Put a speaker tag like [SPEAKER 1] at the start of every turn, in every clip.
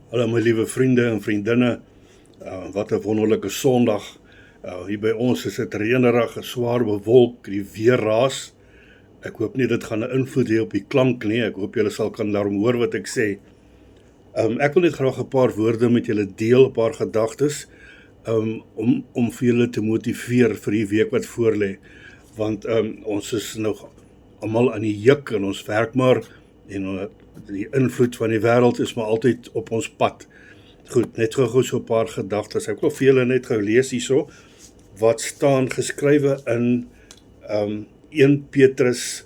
[SPEAKER 1] Hallo my liewe vriende en vriendinne, wat 'n wonderlike Sondag. Hier by ons is dit reënerig, swaar bewolk, die weer raas. Ek hoop nie dit gaan 'n invloed hê op die klank nie. Ek hoop julle kan daarom hoor wat ek sê. Ek wil net graag 'n paar woorde met julle deel, 'n paar gedagtes, om vir julle te motiveer vir die week wat voorlê. Want ons is nog almal aan die juk en ons werk maar en die invloed van die wêreld is maar altyd op ons pad. Goed, net gou so 'n paar gedagtes. Ek wil vir julle net gou lees hierso wat staan geskrywe in 1 Petrus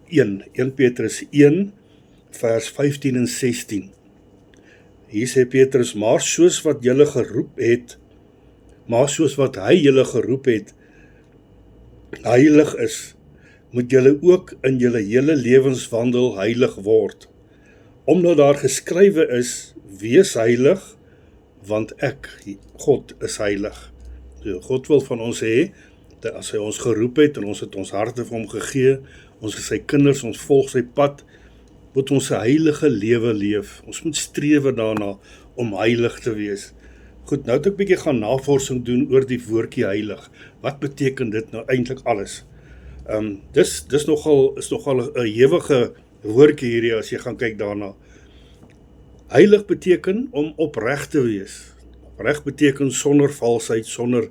[SPEAKER 1] 1 Petrus 1 vers 15 en 16. Hier sê Petrus: maar soos wat hy julle geroep het, heilig is, moet julle ook in julle hele lewenswandel heilig word. Omdat daar geskrywe is, wees heilig, want ek, God, is heilig. So, God wil van ons hê, dat as hy ons geroep het, en ons het ons harte vir hom gegee, ons is sy kinders, ons volg sy pad, moet ons 'n heilige lewe leef. Ons moet strewe daarna om heilig te wees. Goed, nou het ek 'n bietjie gaan navorsing doen oor die woordjie heilig. Wat beteken dit nou eintlik alles? Dis nogal 'n ewige woordjie hierdie as jy gaan kyk daarna. Heilig beteken om opreg te wees. Opreg beteken sonder valsheid, sonder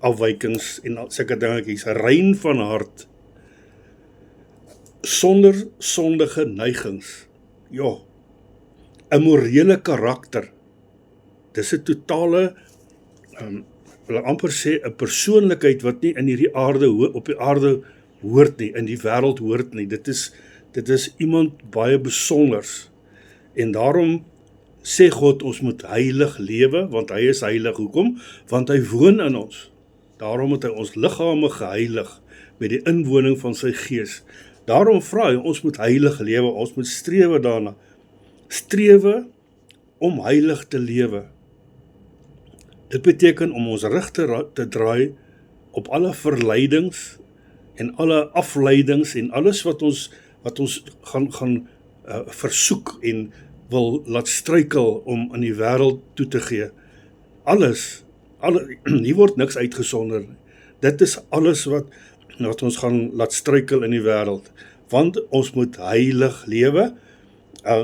[SPEAKER 1] afwykings en sulke dingetjies, rein van hart, sonder sondige neigings. Ja, 'n morele karakter. Dis 'n totale wil ek amper sê 'n persoonlikheid wat nie in hierdie aarde op die aarde hoort nie, in die wêreld hoort nie. Dit is iemand baie besonders. En daarom sê God ons moet heilig lewe, want hy is heilig. Hoekom? Want hy woon in ons. Daarom het hy ons liggame geheilig met die inwoning van sy gees. Daarom vra hy ons moet heilig lewe, ons moet strewe daarna. Strewe om heilig te lewe. Dit beteken om ons rug te draai op alle verleidings en alle afleidings en alles wat ons gaan versoek en wil laat struikel om in die wêreld toe te gee. Hier word niks uitgesonder. Dit is alles wat ons gaan laat struikel in die wêreld. Want ons moet heilig lewe,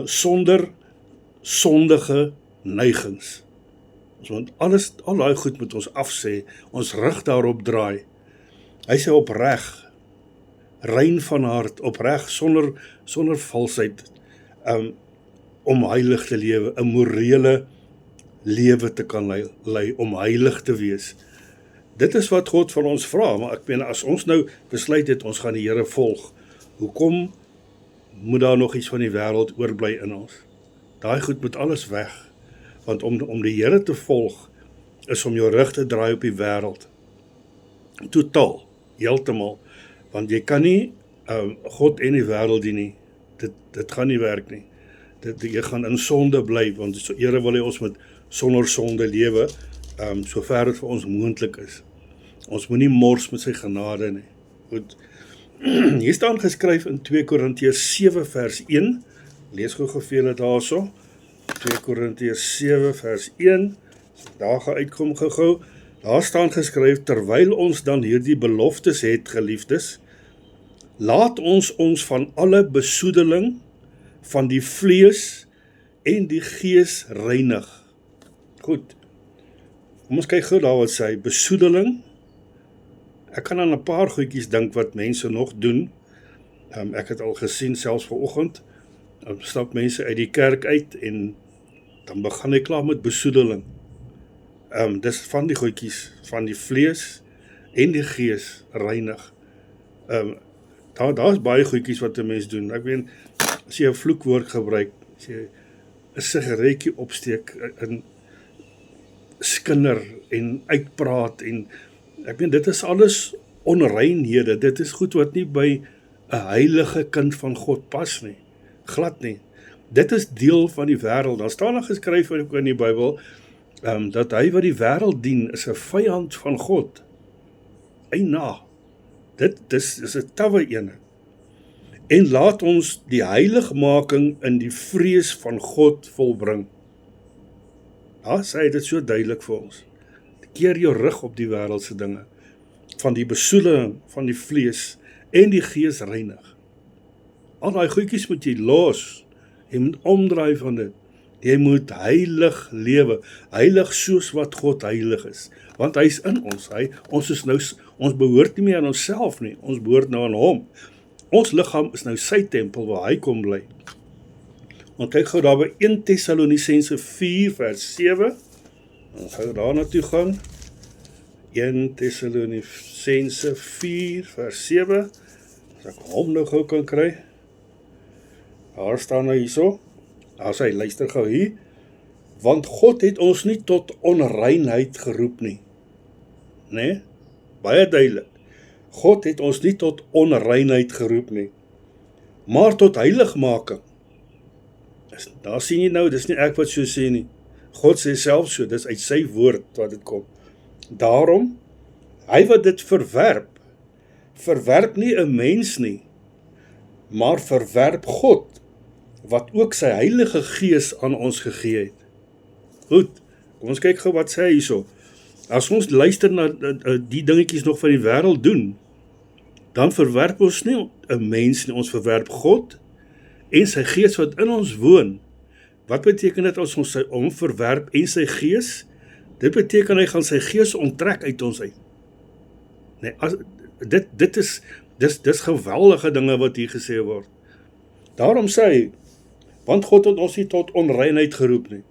[SPEAKER 1] sonder sondige neigings. Ons moet al daai goed moet ons afsê, ons rug daarop draai. Hy sê opreg, rein van hart, opreg, sonder valsheid, om heilig te lewe, 'n morele lewe te kan lei, om heilig te wees. Dit is wat God van ons vra, maar ek meen, as ons nou besluit het, ons gaan die Here volg, hoekom moet daar nog iets van die wêreld oorbly in ons? Daai goed moet alles weg, want om die Here te volg, is om jou rug te draai op die wêreld. Totaal, heeltemal, want jy kan nie God en die wêreld dien nie. Dit gaan nie werk nie. Jy gaan in sonde bly, want die Here wil hê ons moet sonder sonde lewe, so ver dit vir ons moontlik is. Ons moet nie mors met sy genade nie. Goed. Hier staan geskryf in 2 Korintiërs 7 vers 1, lees gou vir julle daarso, 2 Korintiërs 7 vers 1, daar gaan uitkom gou. Daar staan geskryf, terwyl ons dan hierdie beloftes het, geliefdes, laat ons van alle besoedeling van die vlees en die gees reinig. Goed, kom ons kyk gou daar wat sê, besoedeling. Ek kan aan 'n paar goedjies dink wat mense nog doen. Ek het al gesien, selfs vanoggend, stap mense uit die kerk uit en dan begin hy klaar met besoedeling. Dis van die goedjies, van die vlees en die gees reinig. Daar is baie goedjies wat 'n mens doen. Ek weet, as jy 'n vloekwoord gebruik, as jy 'n sigaretjie opsteek, en skinder en uitpraat, en ek weet, dit is alles onreinhede. Dit is goed wat nie by 'n heilige kind van God pas nie. Glad nie. Dit is deel van die wêreld. Daar staan geskryf in die Bybel, dat hy wat die wêreld dien, is 'n vyand van God. Eina. Dit is 'n tawwe ene. En laat ons die heiligmaking in die vrees van God volbring. sê hy dit so duidelik vir ons. Keer jou rug op die wêreldse dinge, van die besoedeling van die vlees en die gees reinig. Al daai goedjies moet jy los, jy moet omdraai van dit. Jy moet heilig lewe, heilig soos wat God heilig is, want hy is in ons, ons behoort nie meer aan onsself nie, ons behoort nou aan hom. Ons liggaam is nou sy tempel waar hy kom bly. Want kyk gou daar by 1 Tessalonisense 4 vers 7, ons gaan daar naartoe gaan, 1 Tessalonisense 4 vers 7, as ek hom nou gou kan kry, daar staan nou hierso, as hy luister gou hier, want God het ons nie tot onreinheid geroep nie, nee, baie duidelik, God het ons nie tot onreinheid geroep nie, maar tot heiligmaking. Daar sien jy nou, dis nie ek wat so sê nie, God sê self so, dis uit sy woord wat dit kom. Daarom, hy wat dit verwerp nie 'n mens nie, maar verwerp God, wat ook sy Heilige Gees aan ons gegee het. Goed, kom ons kyk gou wat sê hy hierso. As ons luister na die dingetjies nog van die wêreld doen, dan verwerp ons nie 'n mens nie, ons verwerp God en sy Gees wat in ons woon. Wat beteken dit as ons hom verwerp en sy Gees? Dit beteken hy gaan sy Gees onttrek uit ons uit. Nee, dis geweldige dinge wat hier gesê word. Daarom sê hy, want God het ons nie tot onreinheid geroep nie.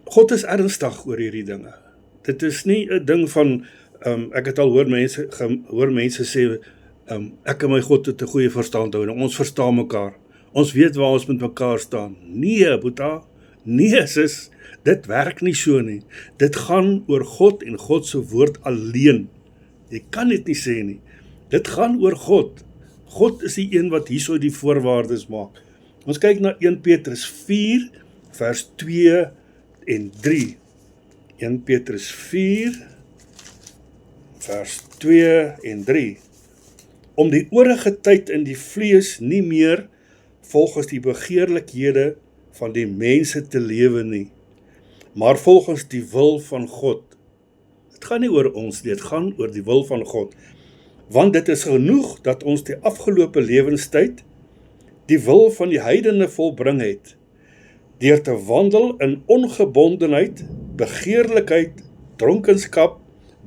[SPEAKER 1] God is ernstig oor hierdie dinge. Dit is nie 'n ding van, ek het al hoor mense sê, ek en my God het 'n goeie verstandhouding, ons verstaan mekaar, ons weet waar ons met mekaar staan. Nee, Boeta, nee sis, dit werk nie so nie. Dit gaan oor God en God se woord alleen. Jy kan dit nie sê nie. Dit gaan oor God. God is die een wat hierso die voorwaardes maak. Ons kyk na 1 Petrus 4, vers 2 en 3. 1 Petrus 4, vers 2 en 3. Om die oorige tyd in die vlees nie meer volgens die begeerlikhede van die mense te lewe nie, maar volgens die wil van God. Het gaan nie oor ons nie, het gaan oor die wil van God. Want dit is genoeg dat ons die afgelope lewenstyd die wil van die heidene volbring het, deur te wandel in ongebondenheid, begeerlikheid, dronkenskap,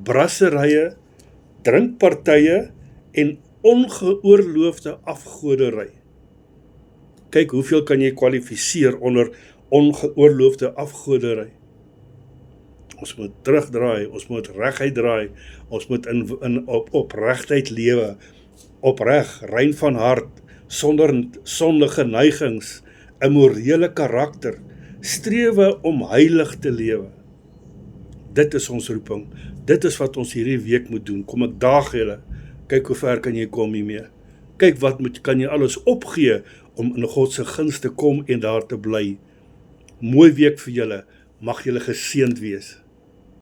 [SPEAKER 1] brasserye, drinkpartye en ongeoorloofde afgoderry. Kyk, hoeveel kan jy kwalifiseer onder ongeoorloofde afgoderry? Ons moet terugdraai, ons moet reguit draai, ons moet in opregtheid lewe, opreg, rein van hart, sonder sondige neigings, 'n morele karakter, strewe om heilig te lewe. Dit is ons roeping, dit is wat ons hierdie week moet doen. Kom ek daag julle, kyk hoe ver kan jy kom hiermee. Kyk kan jy alles opgee om in God se guns te kom en daar te bly. Mooi week vir julle, mag julle geseënd wees.